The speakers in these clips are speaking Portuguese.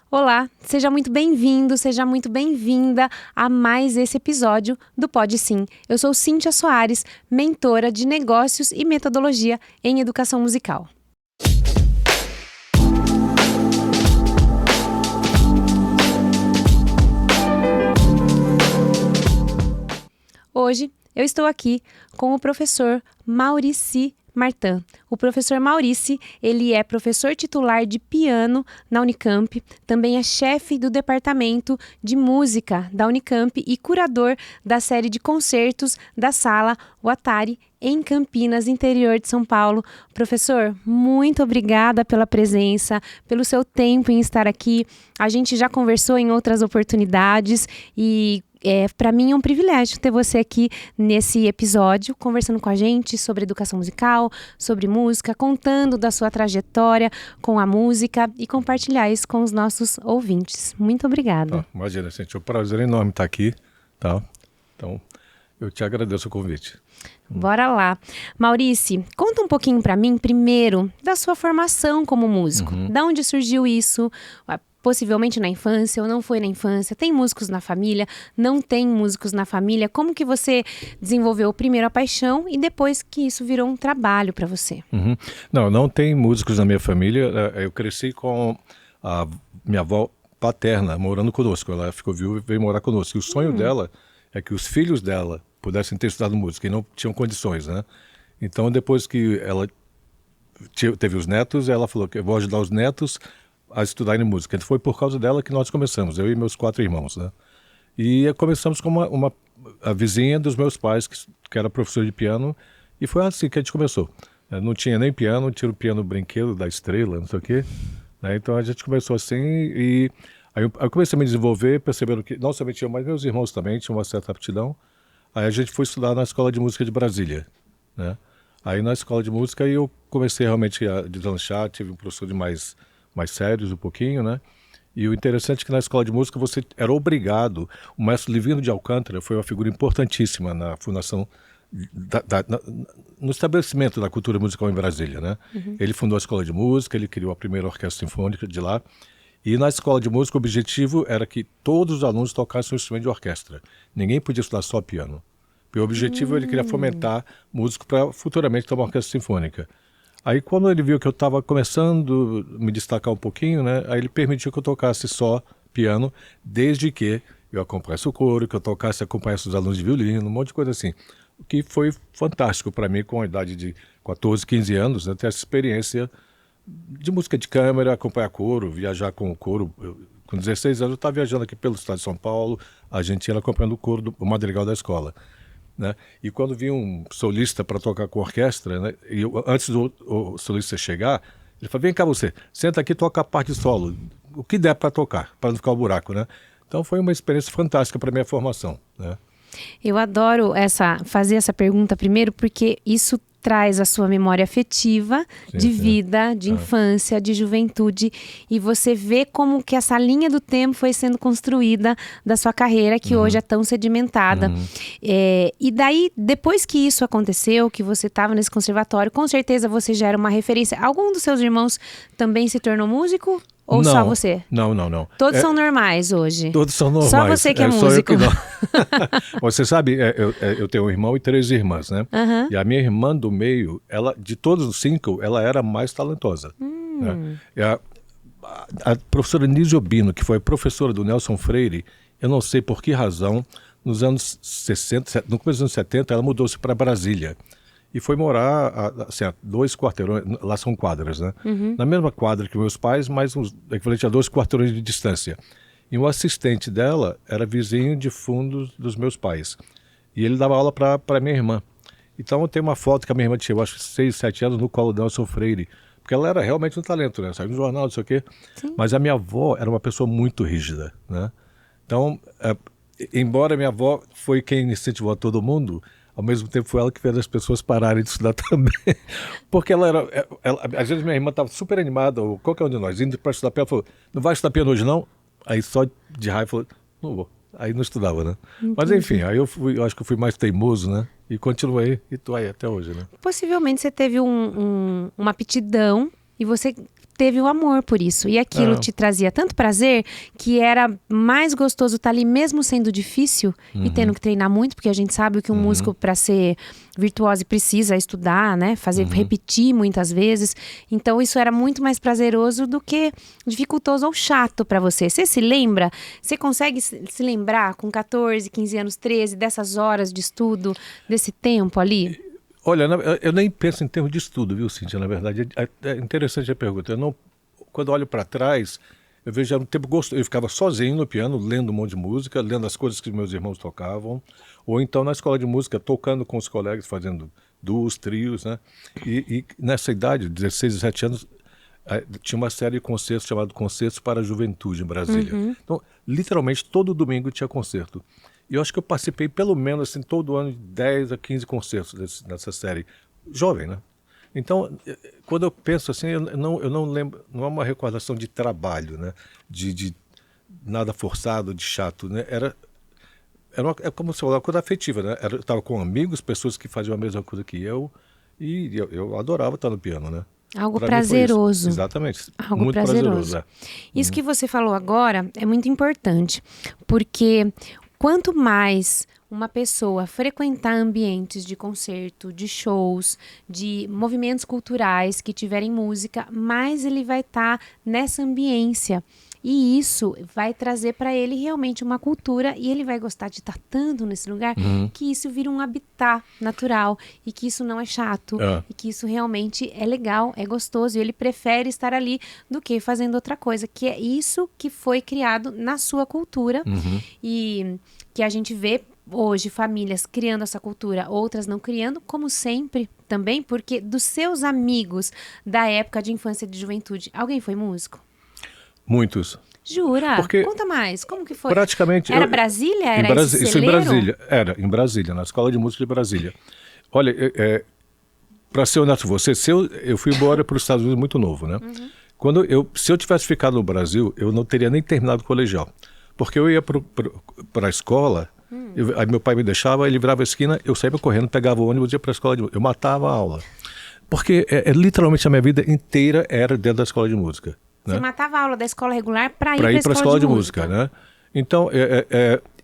Olá, seja muito bem-vindo, seja muito bem-vinda a mais esse episódio do Pode Sim. Eu sou Cíntia Soares, mentora de negócios e metodologia em educação musical. Hoje eu estou aqui com o professor Maurici Martin. O professor Maurici, ele é professor titular de piano na Unicamp, também é chefe do departamento de música da Unicamp e curador da série de concertos da Sala Watari em Campinas, interior de São Paulo. Professor, muito obrigada pela presença, pelo seu tempo em estar aqui. A gente já conversou em outras oportunidades e para mim é um privilégio ter você aqui nesse episódio, conversando com a gente sobre educação musical, sobre música, contando da sua trajetória com a música e compartilhar isso com os nossos ouvintes. Muito obrigada. Imagina, gente, é um prazer enorme estar aqui, tá? Então, eu te agradeço o convite. Bora lá. Maurici, conta um pouquinho para mim, primeiro, da sua formação como músico. Da onde surgiu isso? Possivelmente na infância ou não foi na infância? Tem músicos na família? Não tem músicos na família? Como que você desenvolveu primeiro a paixão e depois que isso virou um trabalho para você? Não tem músicos na minha família. Eu cresci com a minha avó paterna morando conosco. Ela ficou viúva e veio morar conosco. E o sonho dela é que os filhos dela pudessem ter estudado música e não tinham condições, né? Então, depois que ela teve os netos, ela falou que eu vou ajudar os netos a estudar em música. Então, foi por causa dela que nós começamos, eu e meus 4 irmãos, né? E começamos com a vizinha dos meus pais, que era professora de piano, e foi assim que a gente começou. Não tinha nem piano, tinha o piano brinquedo da Estrela, não sei o quê, né? Então a gente começou assim e aí eu comecei a me desenvolver, percebendo que não somente eu, mas meus irmãos também tinham uma certa aptidão. Aí a gente foi estudar na Escola de Música de Brasília, né? Aí na Escola de Música eu comecei realmente a deslanchar, tive um professor de mais sérios um pouquinho, né? E o interessante é que na Escola de Música você era obrigado, o maestro Livino de Alcântara foi uma figura importantíssima na fundação, no estabelecimento da cultura musical em Brasília, né? Ele fundou a Escola de Música, ele criou a primeira orquestra sinfônica de lá, e na Escola de Música o objetivo era que todos os alunos tocassem um instrumento de orquestra. Ninguém podia estudar só piano. Porque o objetivo ele queria fomentar músico para futuramente ter uma orquestra sinfônica. Aí quando ele viu que eu estava começando a me destacar um pouquinho, né, aí ele permitiu que eu tocasse só piano, desde que eu acompanhasse o coro, que eu tocasse e acompanhasse os alunos de violino, um monte de coisa assim. O que foi fantástico para mim, com a idade de 14, 15 anos, né, ter essa experiência de música de câmara, acompanhar coro, viajar com o coro. Com 16 anos eu estava viajando aqui pelo estado de São Paulo, a gente ia acompanhando o coro do madrigal da escola, né? E quando vinha um solista para tocar com a orquestra, né, e antes do solista chegar, ele falou: vem cá você, senta aqui e toca a parte de solo, o que der para tocar, para não ficar o buraco, né? Então foi uma experiência fantástica para minha formação, né? Eu adoro fazer essa pergunta primeiro, porque isso traz a sua memória afetiva de vida, de infância, de juventude, e você vê como que essa linha do tempo foi sendo construída da sua carreira, que hoje é tão sedimentada. E daí, depois que isso aconteceu, que você estava nesse conservatório, com certeza você já era uma referência. Algum dos seus irmãos também se tornou músico? Ou não, só você? Não. Todos são normais hoje? Todos são normais. Só você que é músico? Você sabe, eu tenho um irmão e 3 irmãs, né? E a minha irmã do meio, ela, de todos os 5, ela era a mais talentosa. Né? A professora Nísio Bino, que foi professora do Nelson Freire, eu não sei por que razão, nos anos 60, no começo dos anos 70, ela mudou-se para Brasília. E foi morar assim, a 2 quarteirões, lá são quadras, né? Na mesma quadra que meus pais, mas equivalente a 2 quarteirões de distância. E o assistente dela era vizinho de fundo dos meus pais. E ele dava aula para minha irmã. Então eu tenho uma foto que a minha irmã tinha, eu acho, 6, 7 anos, no colo do Nelson Freire. Porque ela era realmente um talento, né? Saiu no jornal, não sei o quê. Sim. Mas a minha avó era uma pessoa muito rígida, né? Então, embora minha avó foi quem incentivou todo mundo, ao mesmo tempo foi ela que fez as pessoas pararem de estudar também. Porque às vezes minha irmã estava super animada, ou qualquer um de nós, indo para estudar piano, falou: não vai estudar piano hoje não? Aí só de raiva falou: não vou. Aí não estudava, né? Entendi. Mas enfim, aí eu acho que eu fui mais teimoso, né? E continuei, e estou aí até hoje, né? Possivelmente você teve uma aptidão e você teve o amor por isso. E aquilo te trazia tanto prazer que era mais gostoso estar ali, mesmo sendo difícil e tendo que treinar muito, porque a gente sabe que um músico, para ser virtuoso, precisa estudar, né? Repetir muitas vezes. Então isso era muito mais prazeroso do que dificultoso ou chato para você. Você se lembra? Você consegue se lembrar com 14, 15 anos, 13, dessas horas de estudo, desse tempo ali? Olha, eu nem penso em termos de estudo, viu, Cíntia? Na verdade, é interessante a pergunta. Quando eu olho para trás, eu vejo era um tempo gostoso. Eu ficava sozinho no piano, lendo um monte de música, lendo as coisas que meus irmãos tocavam, ou então na escola de música, tocando com os colegas, fazendo duos, trios, né? E nessa idade, 16, 17 anos, tinha uma série de concertos chamado Concertos para a Juventude em Brasília. Então, literalmente, todo domingo tinha concerto. E eu acho que eu participei pelo menos assim, todo ano de 10 a 15 concertos nessa série. Jovem, né? Então, quando eu penso assim, eu não lembro, não é uma recordação de trabalho, né? De nada forçado, de chato, né? É como se fosse uma coisa afetiva, né? Eu estava com amigos, pessoas que faziam a mesma coisa que eu, e eu adorava estar no piano, né? Algo Pra prazeroso. Exatamente. Algo muito prazeroso. Isso que você falou agora é muito importante, porque quanto mais uma pessoa frequentar ambientes de concerto, de shows, de movimentos culturais que tiverem música, mais ele vai estar nessa ambiência. E isso vai trazer para ele realmente uma cultura e ele vai gostar de estar tanto nesse lugar que isso vira um habitat natural e que isso não é chato e que isso realmente é legal, é gostoso e ele prefere estar ali do que fazendo outra coisa, que é isso que foi criado na sua cultura e que a gente vê hoje famílias criando essa cultura, outras não criando, como sempre também, porque dos seus amigos da época de infância e de juventude, alguém foi músico? Muitos. Jura? Porque conta mais, como que foi? Praticamente. Era Brasília? Era esse isso em celeiro? Brasília. Era, em Brasília, na Escola de Música de Brasília. Olha, para ser honesto com você, eu fui embora para os Estados Unidos muito novo, né? Se eu tivesse ficado no Brasil, eu não teria nem terminado o colegial. Porque eu ia para a escola, aí meu pai me deixava, ele virava a esquina, eu saía correndo, pegava o ônibus e ia para a escola de música. Eu matava a aula. Porque literalmente a minha vida inteira era dentro da escola de música. Você né? matava a aula da escola regular para ir para para a escola de música, né? Então,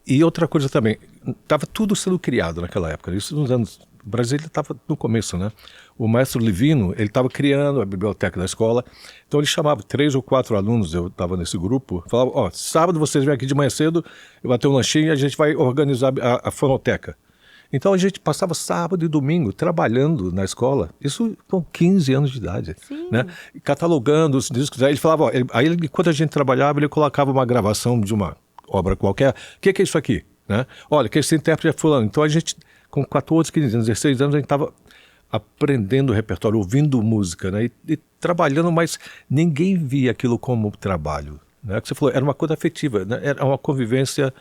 e outra coisa também, estava tudo sendo criado naquela época. Isso nos anos... Brasília estava no começo, né? O maestro Livino, ele estava criando a biblioteca da escola, então ele chamava 3 ou 4 alunos, eu estava nesse grupo, falava, sábado vocês vêm aqui de manhã cedo, eu vou ter um lanchinho e a gente vai organizar a fonoteca. Então a gente passava sábado e domingo trabalhando na escola, isso com 15 anos de idade, né? Catalogando os discos. Aí ele falava, enquanto a gente trabalhava, ele colocava uma gravação de uma obra qualquer. O que é isso aqui? Né? Olha, que esse intérprete é fulano. Então a gente, com 14, 15 anos, 16 anos, a gente estava aprendendo o repertório, ouvindo música, né? E trabalhando, mas ninguém via aquilo como trabalho. Né? Que você falou, era uma coisa afetiva, né? Era uma convivência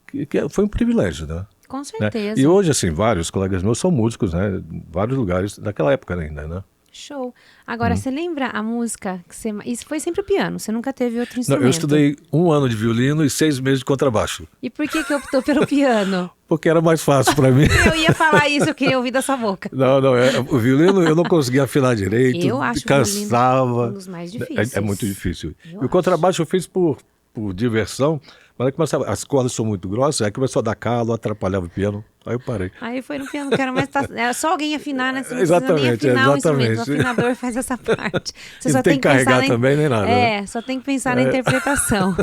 que foi um privilégio, né? Com certeza. Né? E hoje, assim, vários colegas meus são músicos, né? Em vários lugares daquela época ainda, né? Show. Agora, você lembra a música que você... Isso foi sempre o piano, você nunca teve outro Não, instrumento? eu estudei 1 ano de violino e 6 meses de contrabaixo. E por que optou pelo piano? Porque era mais fácil para mim. Eu ia falar isso, eu queria ouvir da sua boca. Não, o violino eu não conseguia afinar direito, Eu acho cansava. o violino um dos mais difíceis. É muito difícil. O contrabaixo eu fiz por diversão, mas aí as cordas são muito grossas, aí começou a dar calo, atrapalhava o piano, aí eu parei. Aí foi no piano, que era mais... Era só alguém afinar, né? Você não Exatamente, precisa nem afinar o exatamente. instrumento, o afinador faz essa parte. Você Não só tem tem que carregar também, nem nada. É, só tem que pensar na interpretação.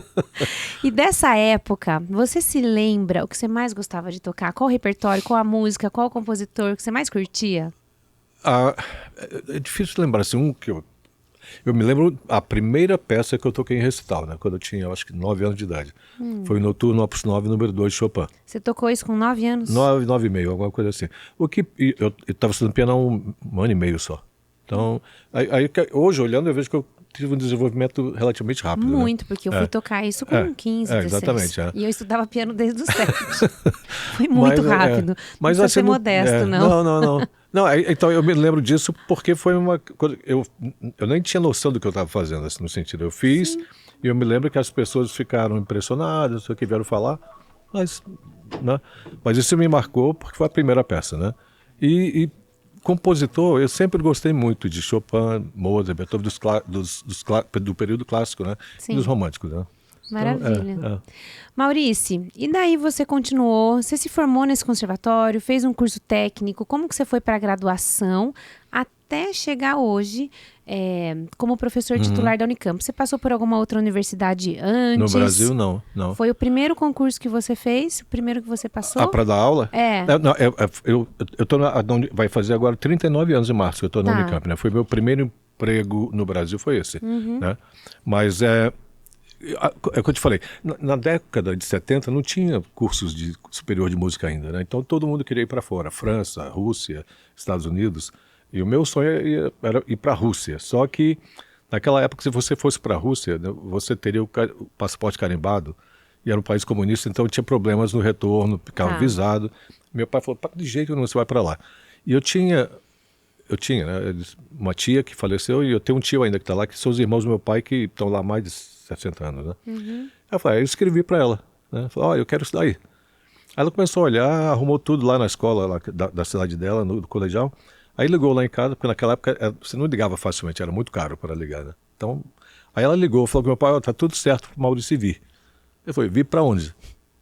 E dessa época, você se lembra o que você mais gostava de tocar? Qual o repertório, qual a música, qual o compositor que você mais curtia? É difícil lembrar, assim, que eu me lembro a primeira peça que eu toquei em recital, né? Quando eu tinha, acho que 9 anos de idade. Foi o Noturno Opus 9, número 2 de Chopin. Você tocou isso com 9 anos? 9 e meio, alguma coisa assim. Eu estava estudando piano há um ano e meio só. Então, hoje, olhando, eu vejo que eu tive um desenvolvimento relativamente rápido. Muito, né? porque eu fui tocar isso com 15, 16. Exatamente. E eu estudava piano desde os 7. Foi muito rápido. Mas não precisa assim, ser modesto, não. Não. Então eu me lembro disso porque foi uma coisa... Eu nem tinha noção do que eu estava fazendo, assim, no sentido. Eu fiz e eu me lembro que as pessoas ficaram impressionadas, o que vieram falar, mas isso me marcou porque foi a primeira peça, né? E compositor, eu sempre gostei muito de Chopin, Mozart, Beethoven, do período clássico, né? Sim. E dos românticos, né? Maravilha. Então, Maurício, e daí você continuou, você se formou nesse conservatório, fez um curso técnico, como que você foi para a graduação até chegar hoje como professor titular da Unicamp? Você passou por alguma outra universidade antes? No Brasil, não. Foi o primeiro concurso que você fez? O primeiro que você passou? Para dar aula? Não, eu tô vai fazer agora 39 anos em março que eu estou na Unicamp, né? Foi meu primeiro emprego no Brasil, foi esse, né? Mas é o que eu te falei, na década de 70 não tinha cursos de superior de música ainda, né? Então todo mundo queria ir para fora, França, Rússia, Estados Unidos, e o meu sonho era ir para a Rússia. Só que naquela época, se você fosse para a Rússia, né, você teria o passaporte carimbado, e era um país comunista, então tinha problemas no retorno, ficava visado. Meu pai falou, de jeito nenhum você vai para lá. E eu tinha, né, uma tia que faleceu, e eu tenho um tio ainda que está lá, que são os irmãos do meu pai que estão lá há mais de 60 anos, né? Eu escrevi para ela, né? Falei, eu quero estudar aí. Aí ela começou a olhar, arrumou tudo lá na escola lá da cidade dela, no colegial. Aí ligou lá em casa, porque naquela época você não ligava facilmente, era muito caro para ligar, né? Então, aí ela ligou, falou que meu pai, tá tudo certo pro Maurício vir. Eu falei, vir para onde?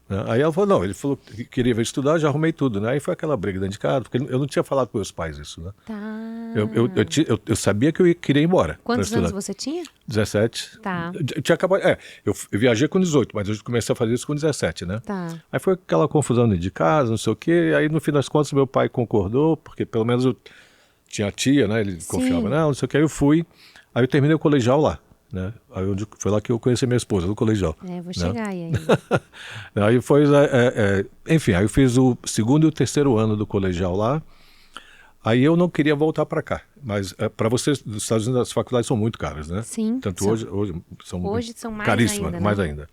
Né? Aí ela falou, não, ele falou que queria vir estudar, já arrumei tudo, né? Aí foi aquela briga dentro de casa, porque eu não tinha falado com meus pais isso, né? Eu sabia que eu queria ir embora. Quantos anos você tinha? 17. Tá. Eu tinha acabado, eu viajei com 18, mas eu comecei a fazer isso com 17, né? Tá. Aí foi aquela confusão dentro de casa, não sei o quê, aí no fim das contas meu pai concordou, porque pelo menos eu tinha a tia, né? Ele confiava, não sei o que, aí eu fui, aí eu terminei o colegial lá. Né? Aí foi lá que eu conheci minha esposa, no colegial. Vou chegar aí ainda. Aí foi, enfim, aí eu fiz o segundo e o terceiro ano do colegial lá. Aí eu não queria voltar para cá, mas para vocês dos Estados Unidos as faculdades são muito caras, né? Sim. Tanto hoje são mais caríssimas, ainda, mais né? ainda.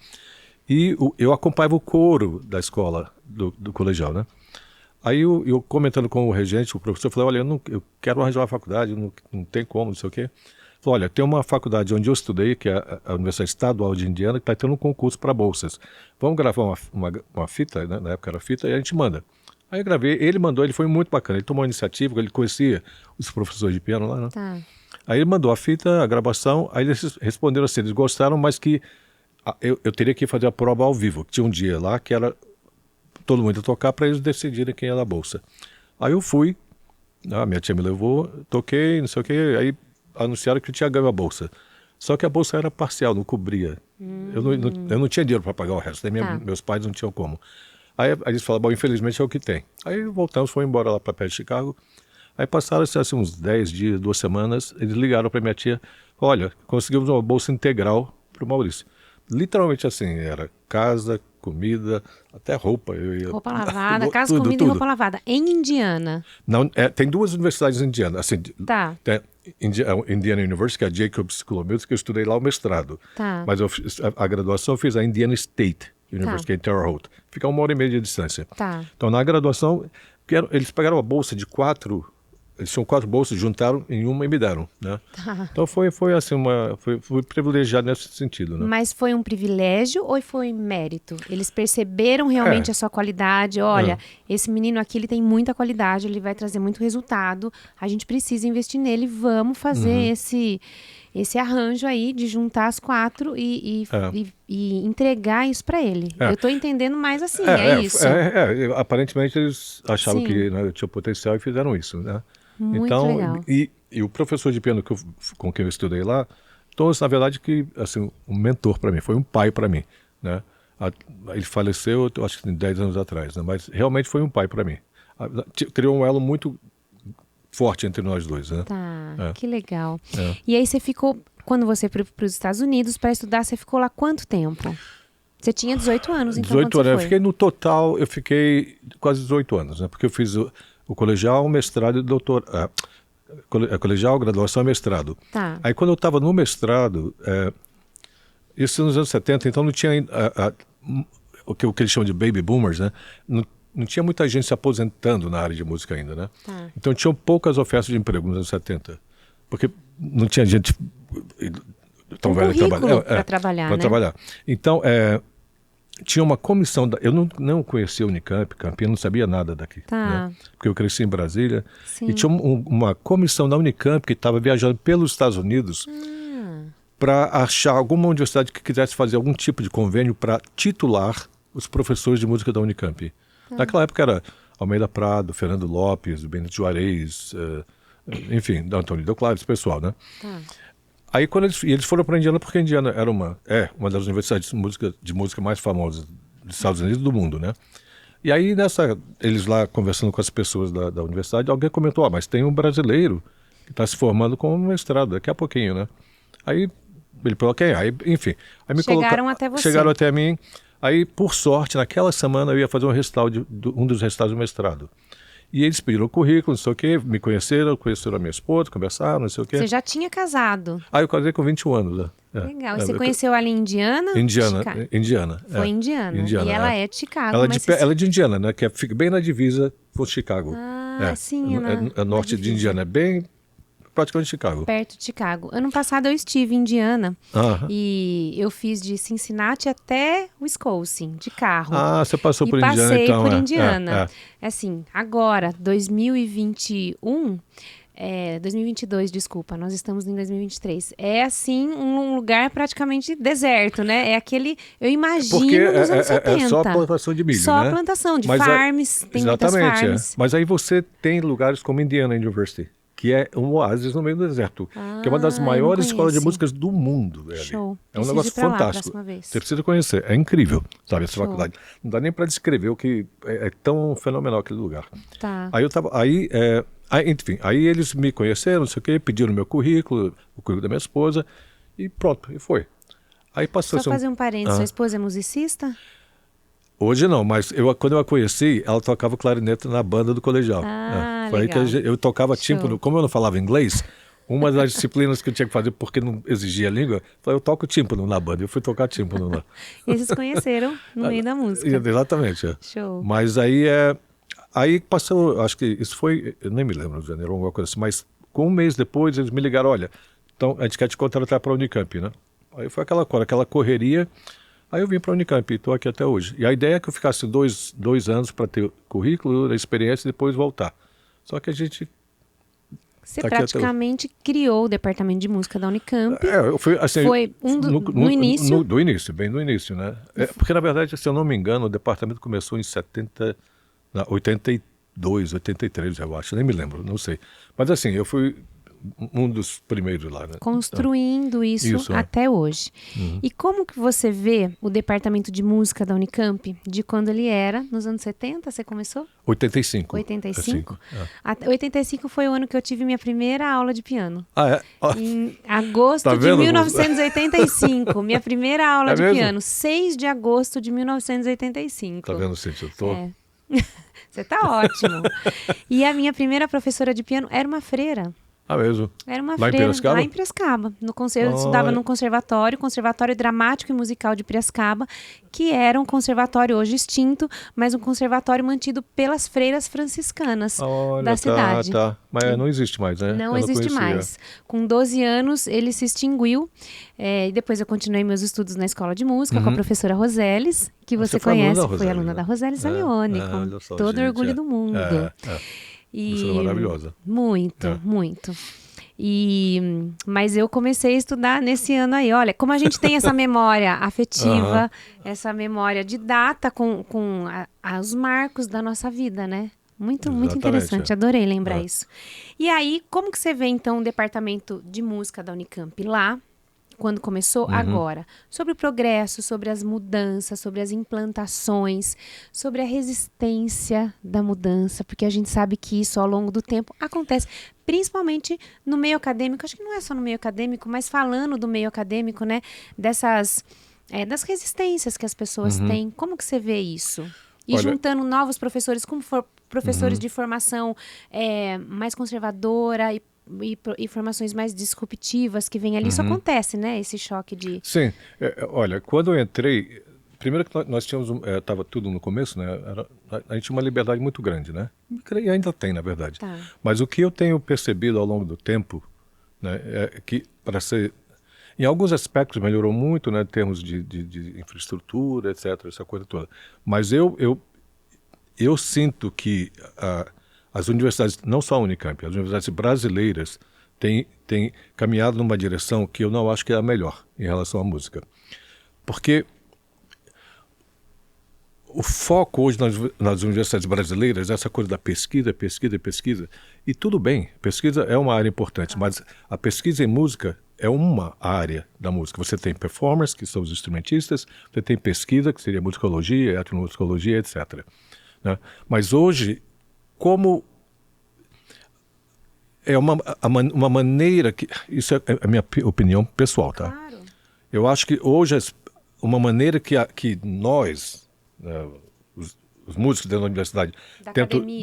E eu acompanhava o coro da escola do colegial, né? Aí eu comentando com o regente, o professor, falei, olha, eu quero arranjar uma faculdade, não tem como, não sei o quê. Falei, olha, tem uma faculdade onde eu estudei, que é a Universidade Estadual de Indiana, que está tendo um concurso para bolsas. Vamos gravar uma fita, né? Na época era fita, e a gente manda. Aí eu gravei, ele mandou, ele foi muito bacana, ele tomou a iniciativa, ele conhecia os professores de piano lá, né? Tá. Aí ele mandou a fita, a gravação, aí eles responderam assim, eles gostaram, mas que eu teria que fazer a prova ao vivo, que tinha um dia lá que era todo mundo ia tocar para eles decidirem quem era a bolsa. Aí eu fui, minha tia me levou, toquei, não sei o que, aí anunciaram que eu tinha ganho a bolsa. Só que a bolsa era parcial, não cobria. Eu não tinha dinheiro para pagar o resto, meus pais não tinham como. Aí eles falaram, bom, infelizmente é o que tem. Aí voltamos, fomos embora lá para perto de Chicago. Aí passaram assim, uns 10 dias, 2 semanas, eles ligaram para minha tia, olha, conseguimos uma bolsa integral para o Maurício. Literalmente assim, era casa, comida, até roupa. Roupa lavada, casa, tudo, comida tudo. E roupa lavada. Em Indiana? Não, tem 2 universidades indianas. Assim, Tá. Tem Indiana University, que é a Jacobs School of Music, que eu estudei lá o mestrado. Tá. Mas a graduação eu fiz a Indiana State University, que é em Terre Haute. Fica 1h30 de distância. Tá. Então, na graduação, eles pegaram uma bolsa de 4... Eles tinham 4 bolsas, juntaram em uma e me deram, né? Tá. Então foi assim, fui privilegiado nesse sentido, né? Mas foi um privilégio ou foi mérito? Eles perceberam realmente a sua qualidade? Olha, esse menino aqui, ele tem muita qualidade, ele vai trazer muito resultado, a gente precisa investir nele, vamos fazer esse arranjo aí de juntar as 4 e entregar isso para ele. Eu tô entendendo mais assim, isso. Aparentemente eles achavam Sim. que, né, eu tinha potencial e fizeram isso, né? Muito então, legal. E o professor de piano com quem eu estudei lá, tornou-se, na verdade, que, assim, um mentor para mim, foi um pai para mim, né? Ele faleceu, eu acho que tem 10 anos atrás, né? Mas realmente foi um pai para mim. Criou um elo muito forte entre nós dois, né? Tá, que legal. E aí você ficou, quando você foi para os Estados Unidos para estudar, você ficou lá quanto tempo? Você tinha 18 anos, então 18 quando anos, você eu fiquei no total, eu fiquei quase 18 anos, né? Porque eu fiz o colegial, mestrado e doutorado. Colegial, graduação e mestrado. Tá. Aí quando eu estava no mestrado, isso nos anos 70, então não tinha o que eles chamam de baby boomers, né? Não tinha muita gente se aposentando na área de música ainda, né? Tá. Então tinham poucas ofertas de emprego nos anos 70, porque não tinha gente tão velha para trabalhar, para né? trabalhar. Então, tinha uma comissão, eu não conhecia a Unicamp, Campinas, não sabia nada daqui, né? Porque eu cresci em Brasília. Sim. E tinha uma comissão da Unicamp que estava viajando pelos Estados Unidos para achar alguma universidade que quisesse fazer algum tipo de convênio para titular os professores de música da Unicamp. Naquela época era Almeida Prado, Fernando Lopes, Benito Juarez, enfim, Antônio Deoclaro, esse pessoal, né? Aí quando eles foram para a Indiana, porque a Indiana era uma das universidades de música mais famosas dos Estados Unidos e do mundo, né? E aí eles lá conversando com as pessoas da universidade, alguém comentou, mas tem um brasileiro que está se formando com um mestrado daqui a pouquinho, né? Aí ele falou, quem? Aí, enfim. Aí chegaram até você. Chegaram até mim. Aí, por sorte, naquela semana eu ia fazer um recital um dos recitais do mestrado. E eles pediram o currículo, não sei o quê, me conheceram a minha esposa, conversaram, não sei o quê. Você já tinha casado? Eu casei com 21 anos. Legal. E você conheceu ela em Indiana? Indiana. Foi Indiana. E ela é de Chicago. Ela é de Indiana, né? Que fica bem na divisa com Chicago. Sim. É norte de Indiana, é bem praticamente Chicago. Perto de Chicago. Ano passado eu estive em Indiana e eu fiz de Cincinnati até Wisconsin, de carro. Você passou por Indiana, então. então. Passei por Indiana. Assim, agora, 2021... 2022, desculpa, nós estamos em 2023. É assim, um lugar praticamente deserto, né? É aquele, eu imagino, nos anos 70. É só plantação de milho, só né? plantação de farms, tem muitas farms. Mas aí você tem lugares como Indiana University, que é um oásis no meio do deserto, que é uma das maiores escolas de músicas do mundo. Show. É um negócio fantástico. Você precisa conhecer, é incrível, sabe, essa faculdade. Não dá nem para descrever o que é tão fenomenal aquele lugar. Enfim, aí eles me conheceram, não sei o quê, pediram meu currículo, o currículo da minha esposa, e pronto, e foi. Aí passou. Só fazer um parênteses, sua esposa é musicista? Hoje não, mas quando eu a conheci, ela tocava clarinete na banda do colegial. Foi legal. aí que eu tocava tímpano. Como eu não falava inglês, uma das disciplinas que eu tinha que fazer, porque não exigia língua, eu toco tímpano na banda. Eu fui tocar tímpano lá. E vocês conheceram no meio da música. Exatamente. Show. Mas aí passou, acho que isso foi, eu nem me lembro, de janeiro, alguma coisa assim, mas com um mês depois eles me ligaram, olha, então a gente quer te contratar para a Unicamp, né? Aí foi aquela correria, aí eu vim para a Unicamp e estou aqui até hoje. E a ideia é que eu ficasse dois anos para ter currículo, a experiência e depois voltar. Só que a gente... Você praticamente criou o departamento de música da Unicamp. Foi assim, no início? Do início, bem no início, né? Porque, na verdade, se eu não me engano, o departamento começou em 82, 83, eu acho, nem me lembro, não sei. Mas assim, eu fui um dos primeiros lá, né? Construindo isso até hoje. E como que você vê o departamento de música da Unicamp de quando ele era, nos anos 70, você começou? 85. 85? 85 foi o ano que eu tive minha primeira aula de piano. Em agosto de 1985. Minha primeira aula de piano, 6 de agosto de 1985. Tá vendo, Cíntia? Você tá ótimo. E a minha primeira professora de piano era uma freira. Mesmo? Era uma freira. Em Piracicaba? Lá em Piracicaba. Eu estudava no Conservatório Dramático e Musical de Piracicaba, que era um conservatório hoje extinto, mas um conservatório mantido pelas freiras franciscanas da cidade. Mas não existe mais, né? Não existe mais. Com 12 anos, ele se extinguiu. E depois eu continuei meus estudos na escola de música com a professora Roseles, que você conhece. Foi aluna da Roseles Zalione, com todo o orgulho do mundo. Professora maravilhosa. Muito. Mas eu comecei a estudar nesse ano aí. Olha, como a gente tem essa memória afetiva, essa memória de data com os marcos da nossa vida, né? Muito interessante, adorei lembrar isso. E aí, como que você vê então o departamento de música da Unicamp lá? Quando começou, agora, sobre o progresso, sobre as mudanças, sobre as implantações, sobre a resistência da mudança, porque a gente sabe que isso ao longo do tempo acontece, principalmente no meio acadêmico, acho que não é só no meio acadêmico, mas falando do meio acadêmico, né, das resistências que as pessoas têm, como que você vê isso? E juntando novos professores, como professores de formação mais conservadora e formações mais disruptivas que vem ali, isso acontece, né? Esse choque de... Sim. Olha, quando eu entrei, primeiro que nós tínhamos, estava tudo no começo, né? A gente tinha uma liberdade muito grande, né? E ainda tem, na verdade. Mas o que eu tenho percebido ao longo do tempo, né, é que para ser... Em alguns aspectos melhorou muito, né, em termos de infraestrutura, etc., essa coisa toda. Mas eu sinto que as universidades, não só a Unicamp, as universidades brasileiras têm caminhado numa direção que eu não acho que é a melhor em relação à música. Porque o foco hoje nas universidades brasileiras é essa coisa da pesquisa, e tudo bem, pesquisa é uma área importante, mas a pesquisa em música é uma área da música. Você tem performers, que são os instrumentistas, você tem pesquisa, que seria musicologia, etnomusicologia, etc., né? Mas hoje, como é uma maneira que... Isso é a minha opinião pessoal, tá? Claro. Eu acho que hoje uma maneira que nós, os músicos dentro da universidade,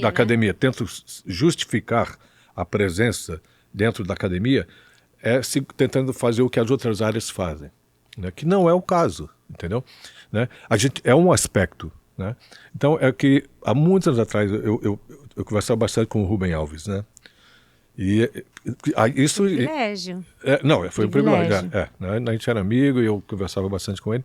da academia, tentam justificar a presença dentro da academia, tentando fazer o que as outras áreas fazem, né? Que não é o caso, entendeu? Né? A gente é um aspecto, né? Então, é que há muitos anos atrás eu conversava bastante com o Rubem Alves, né? E isso... Privilégio. Não, foi um privilégio. Né? A gente era amigo e eu conversava bastante com ele.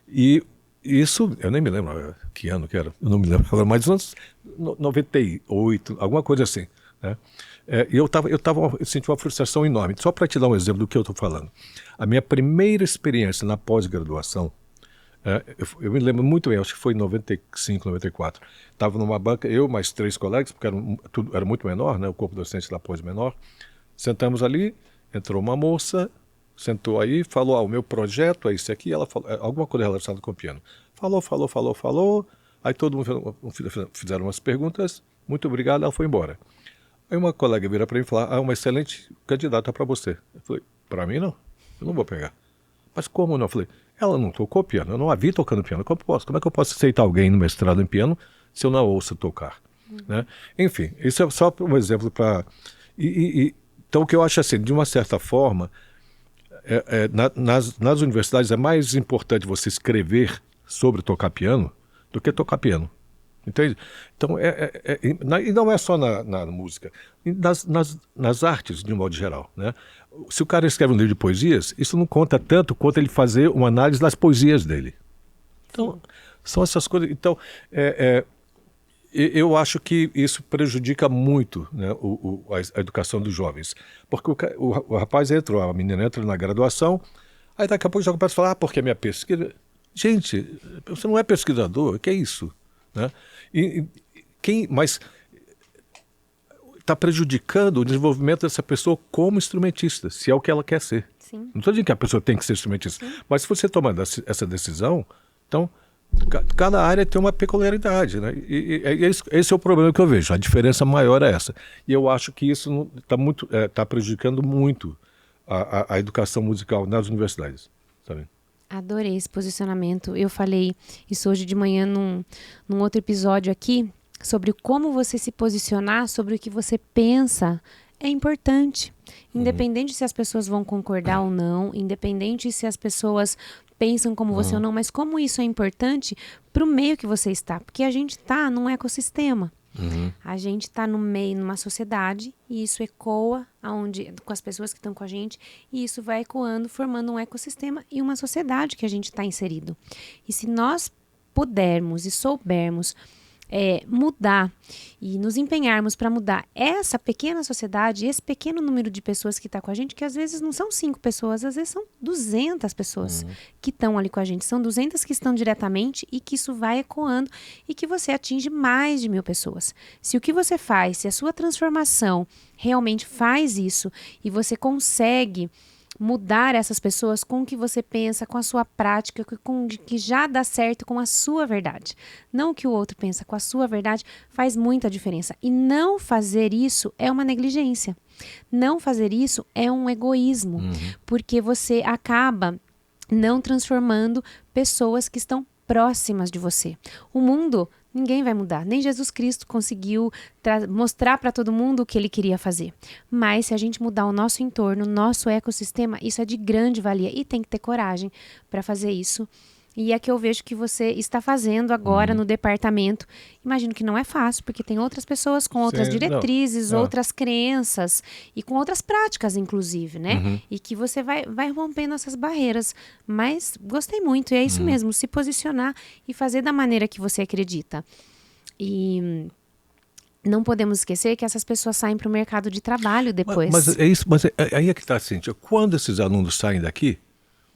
E isso, eu nem me lembro que ano que era, eu não me lembro agora, mas anos 98, alguma coisa assim, né? E eu senti uma frustração enorme. Só para te dar um exemplo do que eu estou falando. A minha primeira experiência na pós-graduação, eu me lembro muito bem, acho que foi em 95, 94. Estava numa banca, eu mais 3 colegas, porque tudo era muito menor, né? O corpo docente da pós menor. Sentamos ali, entrou uma moça, sentou aí, falou, o meu projeto é isso aqui, ela falou, alguma coisa relacionada com o piano. Falou, aí todo mundo fizeram umas perguntas, muito obrigado, ela foi embora. Aí uma colega vira para mim e fala, uma excelente candidata para você. Eu falei, para mim não, eu não vou pegar. Mas como não? Eu falei, ela não tocou piano, eu não a vi tocando piano, como é que eu posso aceitar alguém no mestrado em piano se eu não a ouço tocar? Né? Enfim, isso é só um exemplo para... Então o que eu acho assim, de uma certa forma, nas universidades é mais importante você escrever sobre tocar piano do que tocar piano. Entende? Então, e não é só na música, nas artes, de um modo geral, né? Se o cara escreve um livro de poesias, isso não conta tanto quanto ele fazer uma análise das poesias dele. Então, são essas coisas. Então, eu acho que isso prejudica muito, né, a educação dos jovens. Porque o rapaz entrou, a menina entra na graduação, aí daqui a pouco já começa a falar, porque a minha pesquisa... Gente, você não é pesquisador, o que é isso? Né? Mas está prejudicando o desenvolvimento dessa pessoa como instrumentista, se é o que ela quer ser. Sim. Não estou dizendo que a pessoa tem que ser instrumentista, mas se você tomar essa decisão, então cada área tem uma peculiaridade, né? Esse é o problema que eu vejo, a diferença maior é essa. E eu acho que isso está prejudicando muito a educação musical nas universidades, sabe? Adorei esse posicionamento. Eu falei isso hoje de manhã num outro episódio aqui, sobre como você se posicionar, sobre o que você pensa, é importante. Independente se as pessoas vão concordar ou não, independente se as pessoas pensam como você ou não, mas como isso é importante para o meio que você está. Porque a gente está num ecossistema. A gente está no meio, numa sociedade, e isso ecoa com as pessoas que estão com a gente, e isso vai ecoando, formando um ecossistema e uma sociedade que a gente está inserido. E se nós pudermos e soubermos mudar e nos empenharmos para mudar essa pequena sociedade, esse pequeno número de pessoas que está com a gente, que às vezes não são 5 pessoas, às vezes são 200 pessoas que estão ali com a gente, são 200 que estão diretamente, e que isso vai ecoando e que você atinge mais de 1000 pessoas. Se o que você faz, se a sua transformação realmente faz isso e você consegue mudar essas pessoas com o que você pensa, com a sua prática, com o que já dá certo, com a sua verdade. Não o que o outro pensa, com a sua verdade, faz muita diferença. E não fazer isso é uma negligência. Não fazer isso é um egoísmo, porque você acaba não transformando pessoas que estão próximas de você. O mundo, ninguém vai mudar. Nem Jesus Cristo conseguiu mostrar para todo mundo o que ele queria fazer. Mas se a gente mudar o nosso entorno, o nosso ecossistema, isso é de grande valia. E tem que ter coragem para fazer isso E é que eu vejo que você está fazendo agora no departamento. Imagino que não é fácil, porque tem outras pessoas com outras diretrizes, outras crenças e com outras práticas, inclusive, né? E que você vai rompendo essas barreiras. Mas gostei muito, e é isso mesmo, se posicionar e fazer da maneira que você acredita. E não podemos esquecer que essas pessoas saem para o mercado de trabalho depois. Mas é isso, aí é que está, Cíntia. Quando esses alunos saem daqui,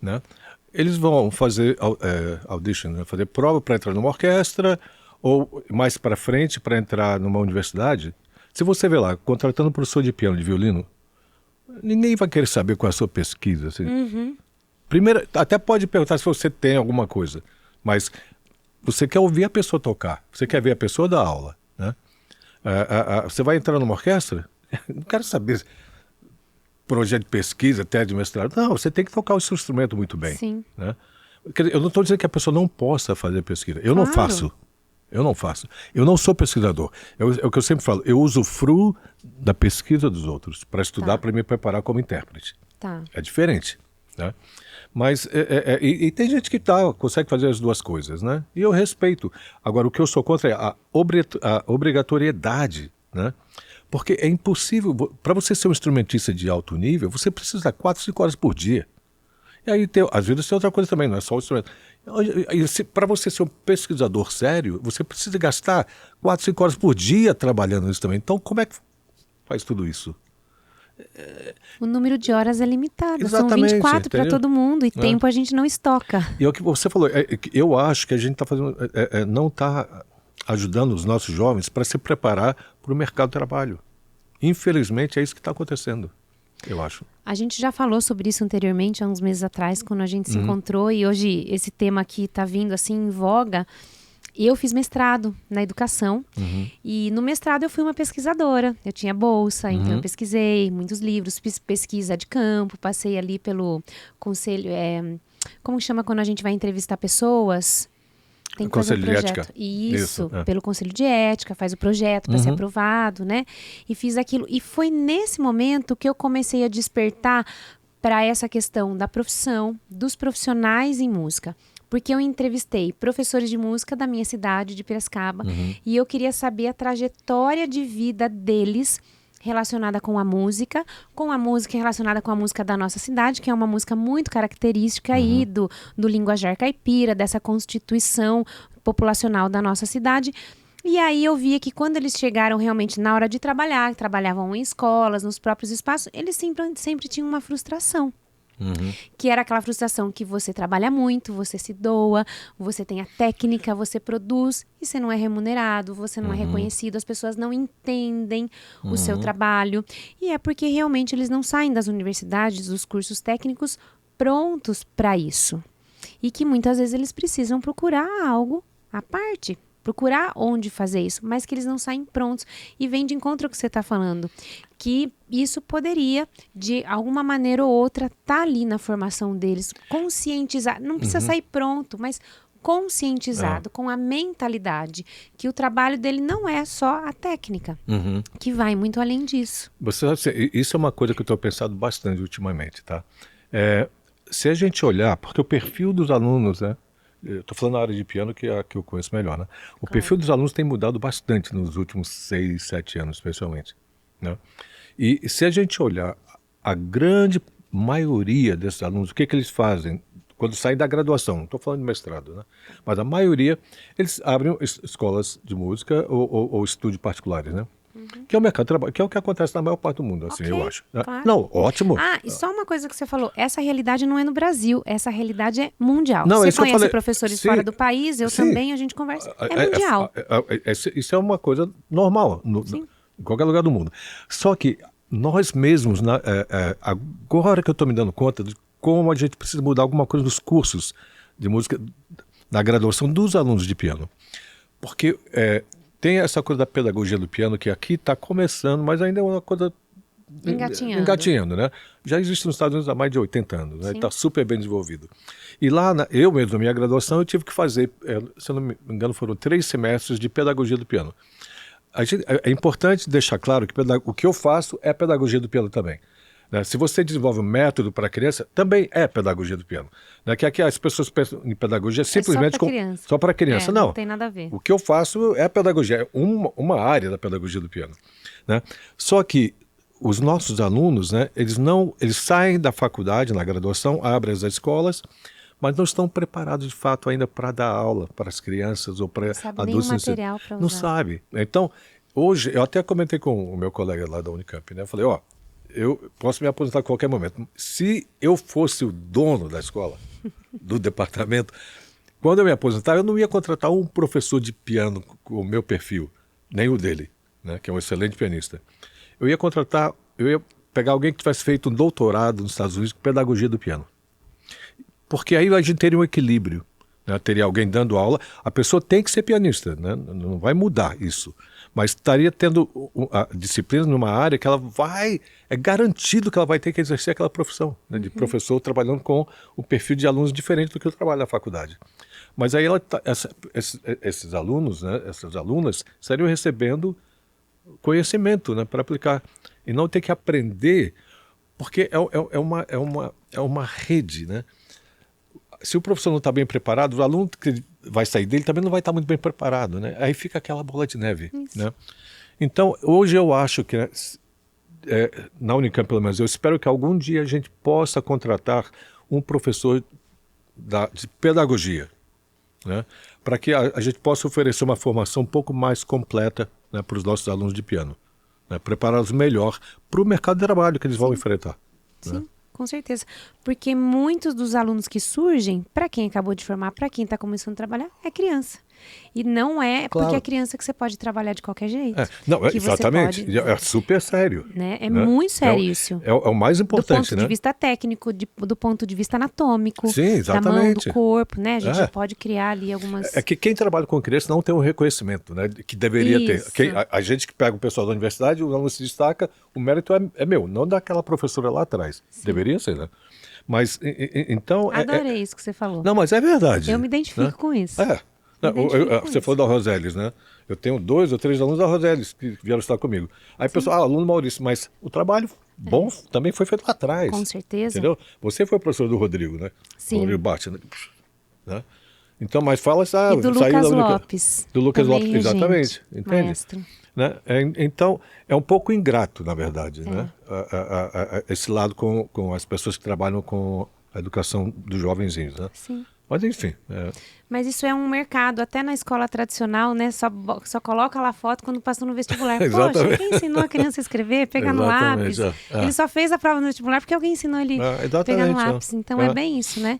né? Eles vão fazer audition, né? Fazer prova para entrar numa orquestra ou mais para frente para entrar numa universidade. Se você vê lá, contratando um professor de piano, de violino, ninguém vai querer saber qual é a sua pesquisa. Assim. Primeiro, até pode perguntar se você tem alguma coisa, mas você quer ouvir a pessoa tocar, você quer ver a pessoa dar aula. Né? Você vai entrar numa orquestra? Não quero saber projeto de pesquisa, tese de mestrado. Não, você tem que tocar o seu instrumento muito bem. Sim. Né? Eu não estou dizendo que a pessoa não possa fazer pesquisa. Eu não faço. Eu não faço. Eu não sou pesquisador. É o que eu sempre falo. Eu usufruo da pesquisa dos outros para estudar, para me preparar como intérprete. Tá. É diferente. Né? Mas e tem gente que consegue fazer as duas coisas, né? E eu respeito. Agora, o que eu sou contra é a obrigatoriedade, né? Porque é impossível, para você ser um instrumentista de alto nível, você precisa 4, 5 horas por dia. E aí, às vezes, tem outra coisa também, não é só o instrumento. Para você ser um pesquisador sério, você precisa gastar 4, 5 horas por dia trabalhando nisso também. Então, como é que faz tudo isso? O número de horas é limitado. Exatamente, são 24 para todo mundo e tempo a gente não estoca. E é o que você falou, eu acho que a gente está fazendo, não está ajudando os nossos jovens para se preparar para o mercado de trabalho. Infelizmente, é isso que está acontecendo, eu acho. A gente já falou sobre isso anteriormente, há uns meses atrás, quando a gente se encontrou, e hoje esse tema aqui está vindo assim em voga. Eu fiz mestrado na educação e no mestrado eu fui uma pesquisadora. Eu tinha bolsa, então eu pesquisei muitos livros, fiz pesquisa de campo, passei ali pelo conselho, como chama quando a gente vai entrevistar pessoas? Tem que fazer um projeto. Conselho de ética. Isso, pelo conselho de ética, faz o projeto para ser aprovado, né? E fiz aquilo. E foi nesse momento que eu comecei a despertar para essa questão da profissão, dos profissionais em música. Porque eu entrevistei professores de música da minha cidade, de Piracicaba, e eu queria saber a trajetória de vida deles relacionada com a música relacionada com a música da nossa cidade, que é uma música muito característica aí do linguajar caipira, dessa constituição populacional da nossa cidade. E aí eu via que quando eles chegaram realmente na hora de trabalhar, trabalhavam em escolas, nos próprios espaços, eles sempre tinham uma frustração. Que era aquela frustração que você trabalha muito, você se doa, você tem a técnica, você produz e você não é remunerado, você não é reconhecido, as pessoas não entendem o seu trabalho. E é porque realmente eles não saem das universidades, dos cursos técnicos prontos para isso. E que muitas vezes eles precisam procurar algo à parte, procurar onde fazer isso, mas que eles não saem prontos. E vem de encontro ao que você está falando, que isso poderia, de alguma maneira ou outra, estar ali na formação deles, conscientizar, não precisa sair pronto, mas conscientizado, com a mentalidade, que o trabalho dele não é só a técnica, que vai muito além disso. Isso é uma coisa que eu estou pensando bastante ultimamente, tá? Se a gente olhar, porque o perfil dos alunos, né? Eu estou falando na área de piano, que é a que eu conheço melhor, né? O perfil dos alunos tem mudado bastante nos últimos 6, 7 anos, especialmente. Né? E se a gente olhar a grande maioria desses alunos, o que eles fazem quando saem da graduação? Não estou falando de mestrado, né? Mas a maioria, eles abrem escolas de música ou estúdios particulares, né? Que é o mercado de trabalho, que é o que acontece na maior parte do mundo, assim, eu acho. Claro. Não, ótimo. E só uma coisa que você falou, essa realidade não é no Brasil, essa realidade é mundial. Não, você conhece professores fora do país, eu também, a gente conversa, é mundial. Isso é uma coisa normal, em qualquer lugar do mundo. Só que nós mesmos, agora que eu estou me dando conta de como a gente precisa mudar alguma coisa nos cursos de música, na graduação dos alunos de piano. Porque tem essa coisa da pedagogia do piano que aqui está começando, mas ainda é uma coisa engatinhando, né? Já existe nos Estados Unidos há mais de 80 anos, né? Está super bem desenvolvido. E lá, eu mesmo, na minha graduação, eu tive que fazer, se eu não me engano, foram 3 semestres de pedagogia do piano. É importante deixar claro que o que eu faço é a pedagogia do piano também. né? Se você desenvolve um método para a criança, também é pedagogia do piano. Né? Que aqui as pessoas pensam em pedagogia simplesmente só para criança. Só para criança. Não tem nada a ver. O que eu faço é pedagogia, é uma área da pedagogia do piano. Né? Só que os nossos alunos, né, eles saem da faculdade, na graduação, abrem as escolas, mas não estão preparados de fato ainda para dar aula para as crianças ou para adultos. Não sabe nem o material para usar. Não sabe. Então, hoje, eu até comentei com o meu colega lá da Unicamp, né? Eu falei, eu posso me aposentar a qualquer momento. Se eu fosse o dono da escola, do departamento, quando eu me aposentar, eu não ia contratar um professor de piano com o meu perfil, nem o dele, né? Que é um excelente pianista. Eu ia pegar alguém que tivesse feito um doutorado nos Estados Unidos em pedagogia do piano. Porque aí a gente teria um equilíbrio, né? Teria alguém dando aula. A pessoa tem que ser pianista, né? Não vai mudar isso. Mas estaria tendo a disciplina numa área que é garantido que ela vai ter que exercer aquela profissão, né? De professor trabalhando com um perfil de alunos diferente do que eu trabalho na faculdade. Mas aí esses alunos, né? Essas alunas, estariam recebendo conhecimento, né? Para aplicar. E não ter que aprender, porque é uma rede, né? Se o professor não está bem preparado, o aluno que vai sair dele também não vai estar muito bem preparado, né? Aí fica aquela bola de neve, né? Então, hoje eu acho que, na Unicamp, pelo menos, eu espero que algum dia a gente possa contratar um professor de pedagogia, né? Para que a gente possa oferecer uma formação um pouco mais completa, né, para os nossos alunos de piano, né? Prepará-los melhor para o mercado de trabalho que eles vão enfrentar. Sim. Né? Com certeza, porque muitos dos alunos que surgem, para quem acabou de formar, para quem está começando a trabalhar, é criança. E não é porque é criança que você pode trabalhar de qualquer jeito. Não, exatamente. É super sério. Né? É muito sério isso. É o mais importante, do ponto de vista técnico, do ponto de vista anatômico, sim, exatamente. da mão, do corpo, né? A gente já pode criar ali algumas... É que quem trabalha com criança não tem um reconhecimento, né, que deveria ter. A gente que pega o pessoal da universidade, o aluno se destaca, o mérito é meu, não daquela professora lá atrás. Sim. Deveria ser, né? Mas, então... Adorei isso que você falou. Não, mas é verdade. Eu me identifico com isso. Você falou da Rosélis, né? Eu tenho 2 ou 3 alunos da Rosélis que vieram estar comigo. Aí o pessoal, aluno Maurício, mas o trabalho bom também foi feito lá atrás. Com certeza. Entendeu? Você foi professor do Rodrigo, né? Sim. O Rodrigo Bate, né? Então, mas fala... E do Lucas Lopes. Do Lucas Lopes, exatamente. Entende? Maestro. Né? Então, é um pouco ingrato, na verdade, né? Esse lado com as pessoas que trabalham com a educação dos jovenzinhos, né? Sim. Mas enfim. Mas isso é um mercado, até na escola tradicional, né? Só coloca lá a foto quando passou no vestibular. Poxa, quem ensinou a criança a escrever? Pegar no lápis. Ele só fez a prova no vestibular porque alguém ensinou ele a pegar no lápis. Então é bem isso, né?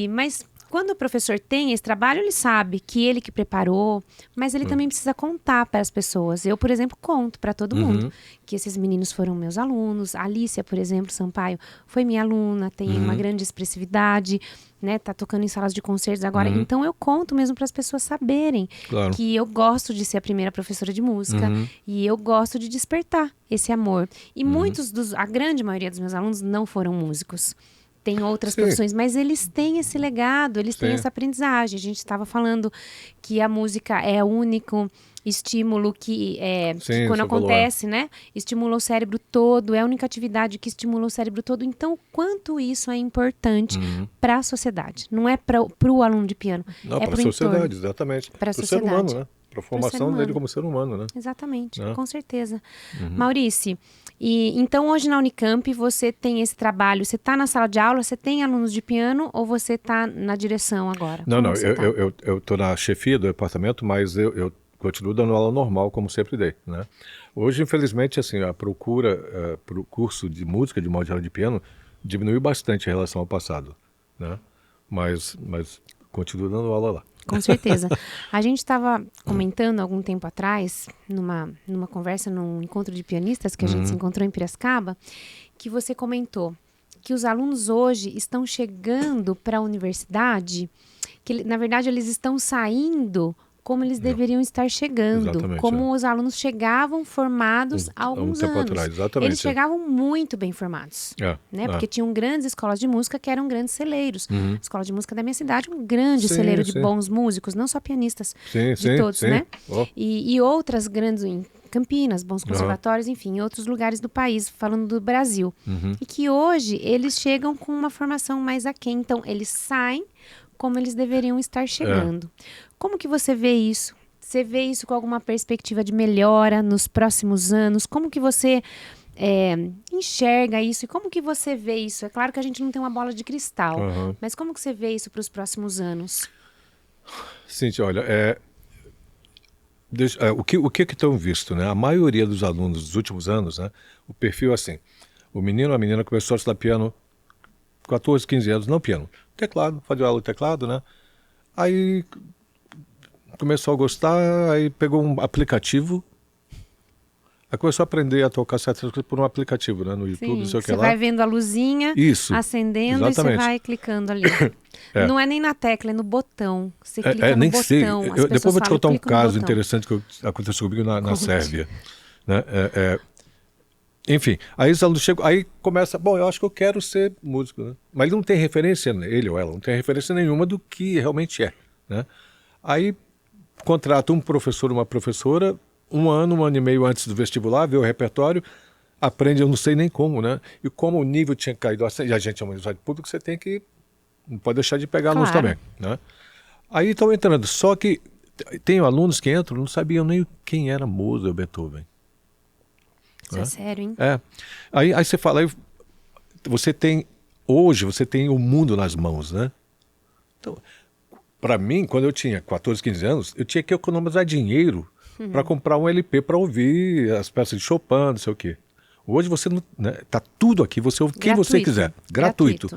Mas quando o professor tem esse trabalho, ele sabe que ele que preparou, mas ele também precisa contar para as pessoas. Eu, por exemplo, conto para todo mundo que esses meninos foram meus alunos. A Alicia, por exemplo, Sampaio, foi minha aluna, tem uma grande expressividade, né? Tá tocando em salas de concertos agora. Então eu conto mesmo para as pessoas saberem que eu gosto de ser a primeira professora de música e eu gosto de despertar esse amor. E a grande maioria dos meus alunos não foram músicos. Tem outras profissões, mas eles têm esse legado, eles têm essa aprendizagem. A gente estava falando que a música é o único estímulo que quando acontece, né? Estimula o cérebro todo, é a única atividade que estimula o cérebro todo. Então, o quanto isso é importante para a sociedade. Não é para o aluno de piano, não, para a sociedade, exatamente. Para a sociedade. Ser humano, né? Para a formação dele como ser humano, né? Exatamente, com certeza. Maurício, então hoje na Unicamp você tem esse trabalho, você está na sala de aula, você tem alunos de piano ou você está na direção agora? Não, eu estou na chefia do departamento, mas eu continuo dando aula normal, como sempre dei, né? Hoje, infelizmente, assim, a procura para o curso de música, de modo geral, de piano, diminuiu bastante em relação ao passado, né? Mas continuo dando aula lá. Com certeza. A gente estava comentando algum tempo atrás, numa conversa, num encontro de pianistas que a gente se encontrou em Piracicaba, que você comentou que os alunos hoje estão chegando para a universidade, que na verdade eles estão saindo como eles deveriam estar chegando, exatamente, como os alunos chegavam formados há alguns anos. Atrás, exatamente. Eles chegavam muito bem formados, né? Porque tinham grandes escolas de música que eram grandes celeiros. A escola de música da minha cidade, um grande celeiro de bons músicos, não só pianistas, de todos, né? E outras grandes, Campinas, bons conservatórios, enfim, em outros lugares do país, falando do Brasil. E que hoje eles chegam com uma formação mais aquém. Então, eles saem como eles deveriam estar chegando. Como que você vê isso? Você vê isso com alguma perspectiva de melhora nos próximos anos? Como que você enxerga isso? E como que você vê isso? É claro que a gente não tem uma bola de cristal, mas como que você vê isso para os próximos anos? Cíntia, olha, o que estão visto, né? A maioria dos alunos dos últimos anos, né? O perfil é assim. O menino ou a menina começou a estudar piano 14, 15 anos, não piano. Teclado, fazia aula de teclado, né? Aí começou a gostar, aí pegou um aplicativo, aí começou a aprender a tocar certas coisas por um aplicativo, né? No YouTube, não sei o que lá. Você vai vendo a luzinha acendendo, exatamente. E você vai clicando ali. Não é nem na tecla, é no botão. Você clica no nem botão. sei. Depois eu vou te contar um caso interessante que aconteceu comigo na Sérvia. Né? Enfim, aí os alunos chegam, aí começa, bom, eu acho que eu quero ser músico, né? Mas ele não tem referência, ele ou ela, não tem referência nenhuma do que realmente é, né? Aí contrata um professor, uma professora, um ano e meio antes do vestibular, vê o repertório, aprende, eu não sei nem como, né? E como o nível tinha caído, e a gente é uma universidade pública, você tem que, não pode deixar de pegar alunos também, né? Aí estão entrando, só que tem alunos que entram, não sabiam nem quem era Mozart ou Beethoven. Isso é sério, hein? Aí você fala, hoje você tem o mundo nas mãos, né? Então, para mim, quando eu tinha 14, 15 anos, eu tinha que economizar dinheiro para comprar um LP para ouvir as peças de Chopin, não sei o quê. Hoje você não, né, tá tudo aqui, você ouve quem você quiser, gratuito.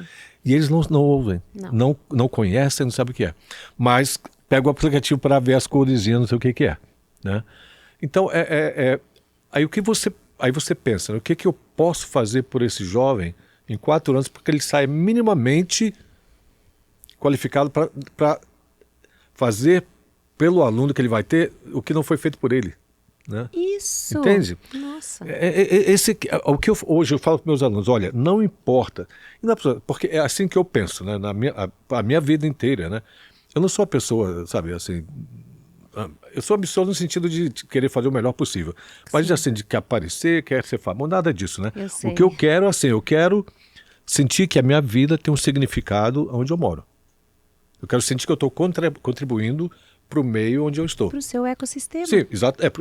E eles não ouvem, não conhecem, não sabem o que é. Mas pega o aplicativo para ver as coresinhas, não sei o que é, né? Então aí você pensa, o que eu posso fazer por esse jovem em 4 anos para que ele saia minimamente qualificado para fazer pelo aluno que ele vai ter o que não foi feito por ele, né? Isso! Entende? Nossa! O que hoje eu falo para meus alunos, olha, não importa, porque é assim que eu penso, né? A minha vida inteira, né? Eu não sou uma pessoa, sabe, assim, eu sou ambicioso no sentido de querer fazer o melhor possível, mas assim, de que aparecer, quer ser famoso, nada disso, né? O que eu quero, assim, eu quero sentir que a minha vida tem um significado onde eu moro. Eu quero sentir que eu estou contribuindo para o meio onde eu estou. Para o seu ecossistema. Sim,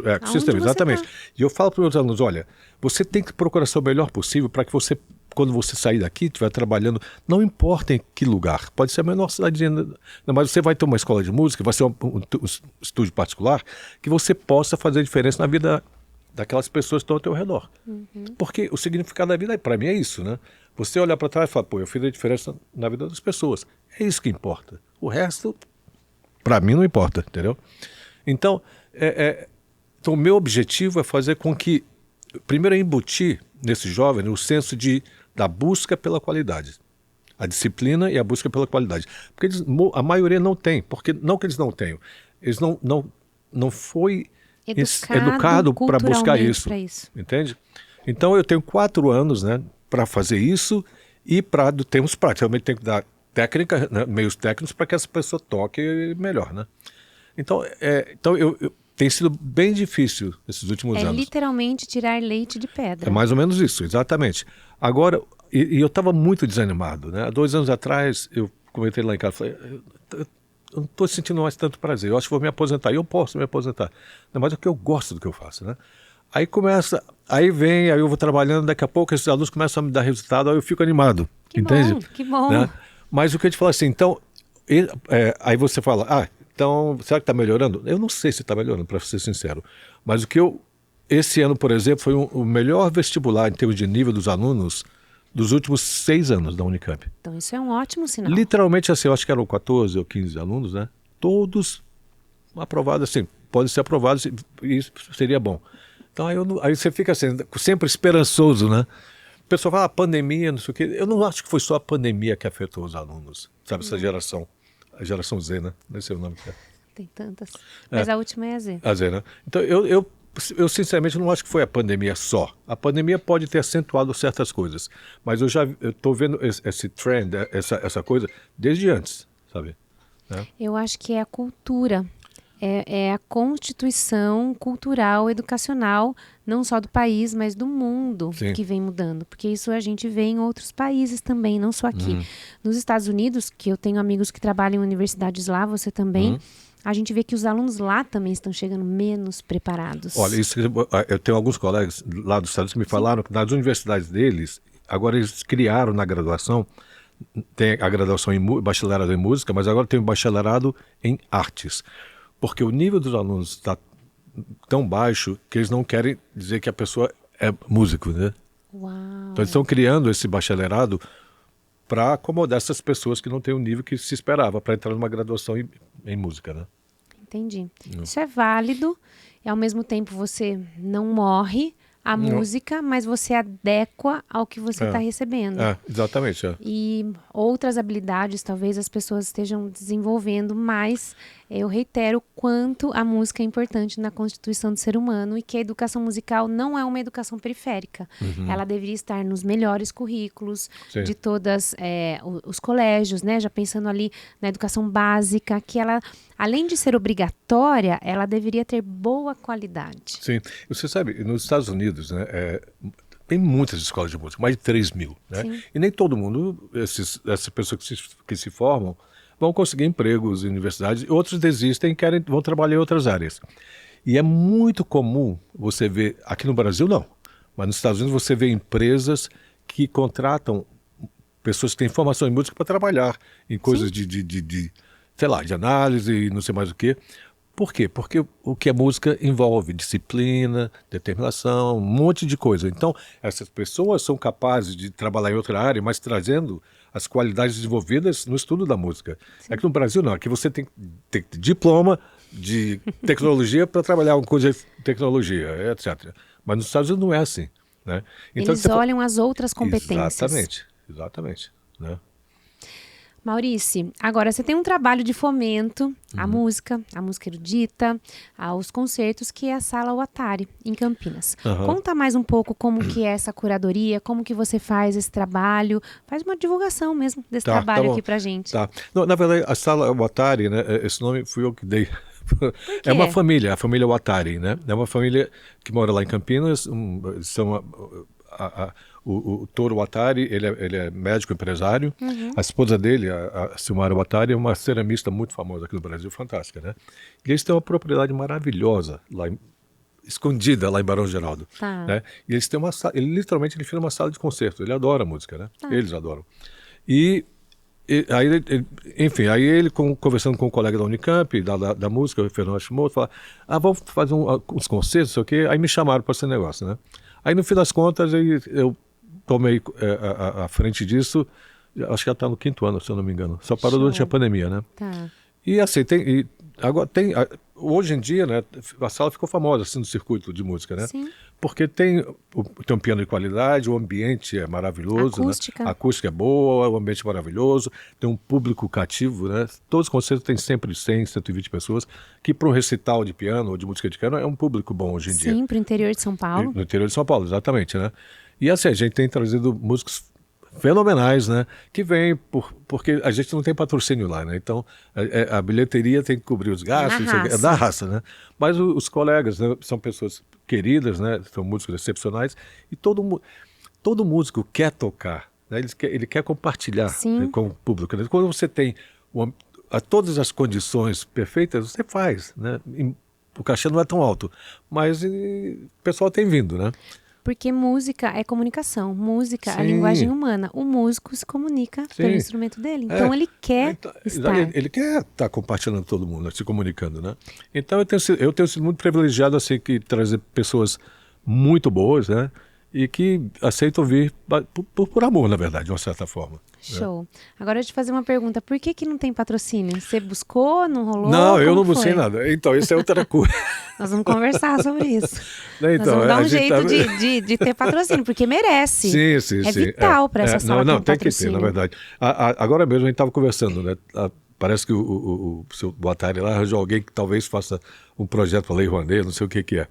ecossistema, exatamente. E eu falo para os meus alunos, olha, você tem que procurar ser o melhor possível para que você, quando você sair daqui, estiver trabalhando, não importa em que lugar, pode ser a menor cidadezinha, mas você vai ter uma escola de música, vai ser um estúdio particular, que você possa fazer diferença na vida daquelas pessoas que estão ao teu redor. Porque o significado da vida, para mim, é isso, né? Você olhar para trás e falar, pô, eu fiz a diferença na vida das pessoas. É isso que importa. O resto, para mim, não importa, entendeu? Então, então, o meu objetivo é fazer com que, primeiro, embutir nesse jovem o senso da busca pela qualidade. A disciplina e a busca pela qualidade. Porque a maioria não tem, porque não que eles não tenham, eles não foi educado para buscar isso, entende? Então eu tenho 4 anos, né, para fazer isso e para termos práticos. Realmente tenho que dar técnica, né, meios técnicos para que essa pessoa toque melhor, né? Então, tem sido bem difícil esses últimos anos. É literalmente tirar leite de pedra. É mais ou menos isso, exatamente. Agora, e eu estava muito desanimado, né? Há 2 anos atrás, eu comentei lá em casa, falei, eu não estou sentindo mais tanto prazer, eu acho que vou me aposentar, e eu posso me aposentar. Mas é que eu gosto do que eu faço, né? Aí eu vou trabalhando, daqui a pouco esses alunos começam a me dar resultado, aí eu fico animado, entende? Que bom. Né? Mas o que eu te falo assim, então, aí você fala, então, será que está melhorando? Eu não sei se está melhorando, para ser sincero. Mas esse ano, por exemplo, foi o melhor vestibular em termos de nível dos alunos dos últimos 6 anos da Unicamp. Então isso é um ótimo sinal. Literalmente assim, eu acho que eram 14 ou 15 alunos, né? Todos aprovados, assim, podem ser aprovados e isso seria bom. Então aí você fica assim, sempre esperançoso, né? O pessoal fala, pandemia, não sei o quê. Eu não acho que foi só a pandemia que afetou os alunos, sabe? Essa geração, a geração Z, né? Não sei o nome que é. Tem tantas. Mas a última é a Z. A Z, né? Então eu sinceramente não acho que foi a pandemia só. A pandemia pode ter acentuado certas coisas, mas eu estou vendo esse trend, essa coisa, desde antes, sabe? Eu acho que é a cultura. é a constituição cultural, educacional, não só do país, mas do mundo, Sim. que vem mudando. Porque isso a gente vê em outros países também, não só aqui. Nos Estados Unidos, que eu tenho amigos que trabalham em universidades lá, você também, a gente vê que os alunos lá também estão chegando menos preparados. Olha, eu tenho alguns colegas lá dos Estados Unidos que me falaram que nas universidades deles, agora eles criaram na graduação, tem a graduação em bacharelado em música, mas agora tem o bacharelado em artes. Porque o nível dos alunos está tão baixo que eles não querem dizer que a pessoa é músico, né? Uau! Então eles estão criando esse bacharelado para acomodar essas pessoas que não têm o nível que se esperava para entrar numa graduação em música, né? Entendi. Isso é válido e ao mesmo tempo você não morre a música, mas você adequa ao que você está recebendo. Exatamente. E outras habilidades talvez as pessoas estejam desenvolvendo, mas eu reitero quanto a música é importante na constituição do ser humano e que a educação musical não é uma educação periférica. Ela deveria estar nos melhores currículos de todas os colégios, né? Já pensando ali na educação básica, que ela, além de ser obrigatória, ela deveria ter boa qualidade. Sim. Você sabe, nos Estados Unidos, né, tem muitas escolas de música, mais de 3.000, né? Sim. E nem todo mundo, essas pessoas que se formam, vão conseguir empregos em universidades, outros desistem e vão trabalhar em outras áreas. E é muito comum você ver, aqui no Brasil não, mas nos Estados Unidos você vê empresas que contratam pessoas que têm formação em música para trabalhar em coisas sei lá, de análise e não sei mais o quê. Por quê? Porque o que a música envolve disciplina, determinação, um monte de coisa. Então, essas pessoas são capazes de trabalhar em outra área, mas trazendo as qualidades desenvolvidas no estudo da música. Sim. É que no Brasil não, aqui você tem diploma de tecnologia para trabalhar com coisa de tecnologia, etc. Mas nos Estados Unidos não é assim, né? Então, eles olham as outras competências. Exatamente, né? Maurício, agora você tem um trabalho de fomento à música erudita, aos concertos, que é a Sala Watari, em Campinas. Conta mais um pouco como que é essa curadoria, como que você faz esse trabalho, faz uma divulgação mesmo desse trabalho aqui pra gente. Não, na verdade, a Sala Watari, né, esse nome fui eu que dei. É uma família, a família Watari, né? É uma família que mora lá em Campinas, são o Toru Watari, ele é médico empresário. A esposa dele, a Silmara Watari, é uma ceramista muito famosa aqui no Brasil, fantástica, né? E eles têm uma propriedade maravilhosa lá escondida lá em Barão Geraldo, né? E eles têm uma sala, literalmente ele fez uma sala de concerto. Ele adora música, né? Eles adoram. E aí, enfim, aí ele conversando com um colega da Unicamp, da música, o Fernando Hashimoto, fala, vamos fazer uns concertos, sei o quê. Aí me chamaram para esse negócio, né? Aí no fim das contas eu tomei a frente disso, acho que já está no 5º ano, se eu não me engano. Só parou durante a pandemia, né? E assim, agora hoje em dia, né, a sala ficou famosa assim no circuito de música, né? Sim. Porque tem um piano de qualidade, o ambiente é maravilhoso, acústica. Né? A acústica é boa, o ambiente é maravilhoso, tem um público cativo, né? Todos os concertos têm sempre 100, 120 pessoas, que para um recital de piano ou de música de piano é um público bom hoje em dia. Sim, para o interior de São Paulo. No interior de São Paulo, exatamente, né? E assim, a gente tem trazido músicos fenomenais, né? Que vêm porque a gente não tem patrocínio lá, né? Então a bilheteria tem que cobrir os gastos, é da raça, né? Mas os colegas, né, são pessoas queridas, né? São músicos excepcionais e todo músico quer tocar, né? Ele quer compartilhar, né, com o público, né? Quando você tem todas as condições perfeitas, você faz, né? O cachê não é tão alto, mas o pessoal tem vindo, né? Porque música é comunicação, música é a linguagem humana. O músico se comunica pelo instrumento dele, então ele quer estar. Ele quer estar compartilhando com todo mundo, né, se comunicando, né? Então eu tenho sido muito privilegiado assim, que trazer pessoas muito boas, né? E que aceitam vir por amor, na verdade, de uma certa forma. Show. Agora eu te fazer uma pergunta. Por que não tem patrocínio? Você buscou? Não rolou? Não, eu não busquei nada. Então, isso é outra coisa. Nós vamos conversar sobre isso. Então, nós vamos dar um jeito de ter patrocínio, porque merece. Sim. É vital para essa sala Não, tem patrocínio. que ter, na verdade. Agora mesmo a gente estava conversando, né? Parece que o seu Watari lá arranjou alguém que talvez faça um projeto para a Lei Rouanet, não sei o que é.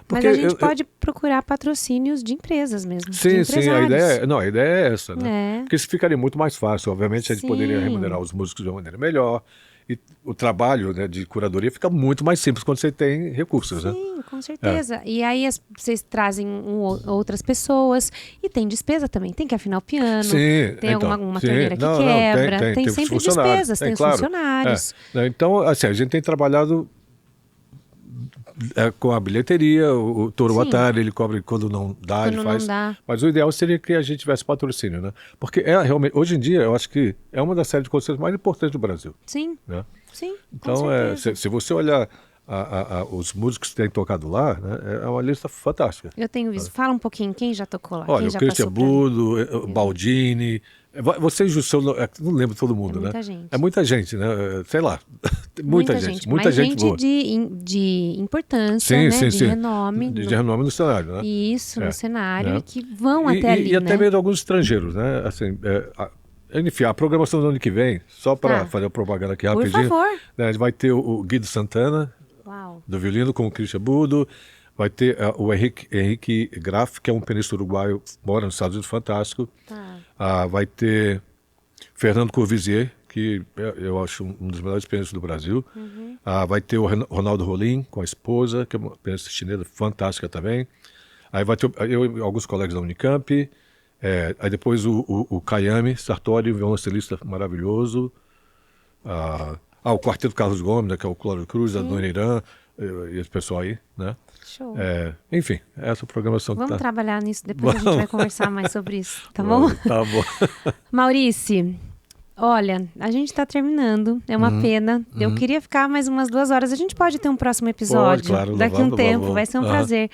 Porque mas a gente pode procurar patrocínios de empresas mesmo. Sim, a ideia é essa, né? Porque isso ficaria muito mais fácil. Obviamente a gente poderia remunerar os músicos de uma maneira melhor E o trabalho, né, de curadoria fica muito mais simples quando você tem recursos, né? Sim, com certeza. E aí vocês trazem outras pessoas e tem despesa também. Tem que afinar o piano, Sim, tem então, alguma sim. torneira que Não, quebra, tem os sempre funcionários, despesas, tem os claro. funcionários. Né, então, assim, a gente tem trabalhado com a bilheteria, o Toro Sim. Atari, ele cobra quando não dá, Quando ele não faz. dá. Mas o ideal seria que a gente tivesse patrocínio, né? Porque realmente, hoje em dia, eu acho que é uma das séries de concertos mais importantes do Brasil. Sim, Né? sim, com Então, certeza. se você olhar os músicos que têm tocado lá, né, é uma lista fantástica. Eu tenho visto. Fala um pouquinho, quem já tocou lá? Olha, Quem o já Christian passou por ali? Budo, o Baldini. Você, Jussão, não lembro todo mundo, né? muita gente. É muita gente, né? Sei lá. Muita gente. Muita Mas gente boa. de importância, Sim, né? sim, de sim. renome. De renome no cenário, né? Isso, no cenário, né? e que vão até ali, e até né? mesmo alguns estrangeiros, né? Assim, enfim, a programação do ano que vem, só para Tá. fazer a propaganda aqui Por rapidinho. favor. Né, a gente vai ter o Guido Santana, Uau. do violino, com o Christian Budo. Vai ter o Henrique Graff, que é um pianista uruguaio, mora nos Estados Unidos, fantástico. Tá. Vai ter Fernando Courvoisier, que eu acho um dos melhores pianistas do Brasil. Vai ter o Ronaldo Rolim, com a esposa, que é uma pianista chinesa fantástica também. Aí vai ter eu e alguns colegas da Unicamp. Aí depois o Kayami Sartori, um violoncelista maravilhoso. O Quarteto Carlos Gomes, né, que é o Cláudio Cruz, a Dona Irã, e esse pessoal aí, né? Show. Enfim, essa programação Vamos que tá... trabalhar nisso, depois a gente vai conversar mais sobre isso, tá bom? Tá bom. Maurício, olha, a gente está terminando, é uma pena. Eu queria ficar mais umas 2 horas. A gente pode ter um próximo episódio claro, daqui a um vamos. tempo, vai ser um prazer.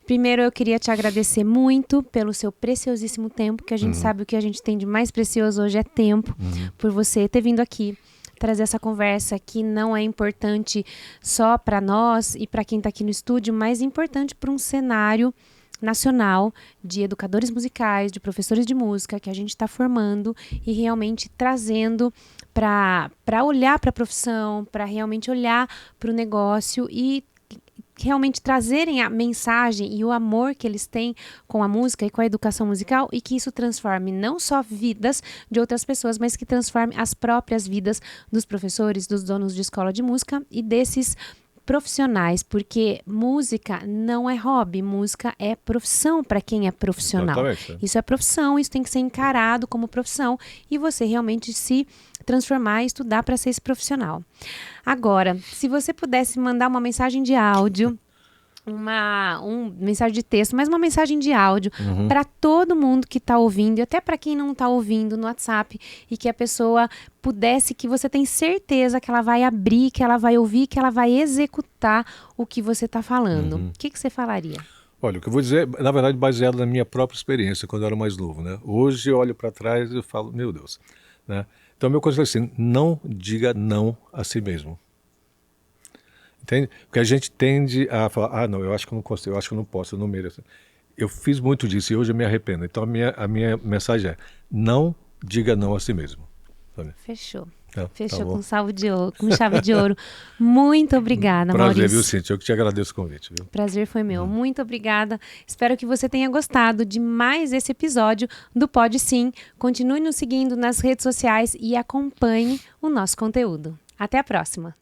Primeiro, eu queria te agradecer muito pelo seu preciosíssimo tempo, que a gente sabe o que a gente tem de mais precioso hoje é tempo, por você ter vindo aqui trazer essa conversa que não é importante só para nós e para quem está aqui no estúdio, mas importante para um cenário nacional de educadores musicais, de professores de música que a gente está formando e realmente trazendo para olhar para a profissão, para realmente olhar para o negócio e realmente trazerem a mensagem e o amor que eles têm com a música e com a educação musical e que isso transforme não só vidas de outras pessoas, mas que transforme as próprias vidas dos professores, dos donos de escola de música e desses profissionais, porque música não é hobby, música é profissão para quem é profissional. Exatamente. Isso é profissão, isso tem que ser encarado como profissão e você realmente se transformar e estudar para ser esse profissional. Agora, se você pudesse mandar uma mensagem de áudio, uma mensagem de texto, mas uma mensagem de áudio para todo mundo que está ouvindo e até para quem não está ouvindo no WhatsApp e que a pessoa pudesse, que você tem certeza que ela vai abrir, que ela vai ouvir, que ela vai executar o que você está falando. O que você falaria? Olha, o que eu vou dizer, na verdade, baseado na minha própria experiência, quando eu era mais novo, né? Hoje eu olho para trás e eu falo, meu Deus, né? Então, meu conselho é assim, não diga não a si mesmo. Entende? Porque a gente tende a falar, não, eu acho que eu não consigo, eu acho que eu não posso, eu não mereço. Eu fiz muito disso e hoje eu me arrependo. Então, a minha mensagem é, não diga não a si mesmo. Sabe? Fechou. Tá Fechou bom. com chave de ouro. Muito obrigada, Prazer, Maurício. viu, Cíntia? Eu que te agradeço o convite. Viu? Prazer foi meu. Muito obrigada. Espero que você tenha gostado de mais esse episódio do Pode Sim. Continue nos seguindo nas redes sociais e acompanhe o nosso conteúdo. Até a próxima.